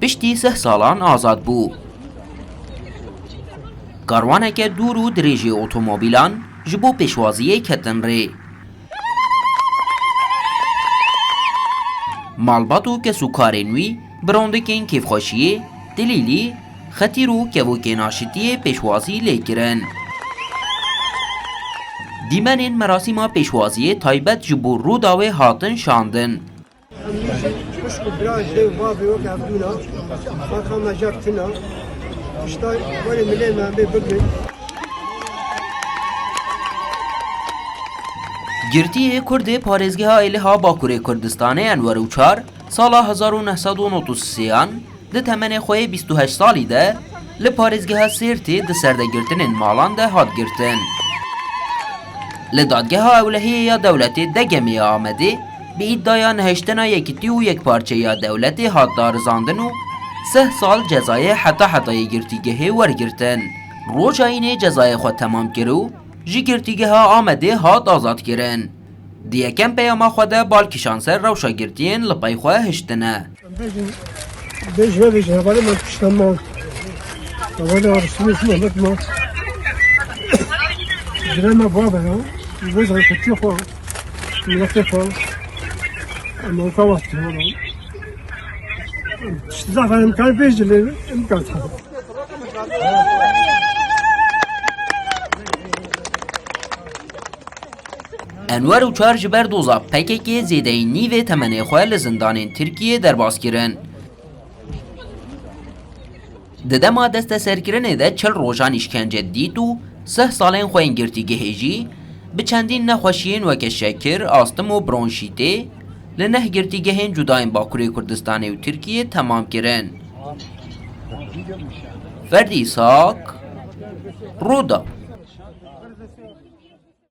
پشتی 3 سالان آزاد بو. کاروانک دور و درێژی ئۆتۆمۆبیلان ji bo pêşwaziyê ketin rê. Malbat û kesûkarên wî bi rondekên kêfxweşiyê, dilîlî, xetîr û kevokên aşitiyê pêşwazî lêkirin. Dîmenên merasîma pêşwaziyê taybet ji bo rûda wê hatin şandin. Girtiyê Kurdê parêzgeha Êlihê Bakurê Kurdistanê Enwer Uçar sala 1993 di temenê xwe 28 salî de li parêzgeha Sêrtê di serdegirtinên malan de hat girtin. Li dadgeha Ewlehiyê ya Dewletê Degemê ya Amedê bi îddiaya nehêştina yekîtî û yekparçe ya dewletê hat darizandin û 3 sal cezayê heta hetayê girtîgehê wergirtin. Roja înê cezayê xwe temam kir û ji girtîgeha Amedê hat azad kirin. Di yekem peyama xwe de balkîşan ser rewşa girtiyên li pey xwe hiştine. Enwer Uçar ji ber doza PKK zêdeyî nîvê temenê xwe li zindanên Tirkiyê derbas kirin. Di dema desteserkirinê de 40 rojan îşkence dît û 3 salên xwe yên girtîgehê jî bi çendîn nexweşiyên weke şekir, astım û bronşîtê li neh girtîgehên cudayên Bakurê Kurdistanê û Tirkiyê temam kirin. Ferdî İshak, Rûda.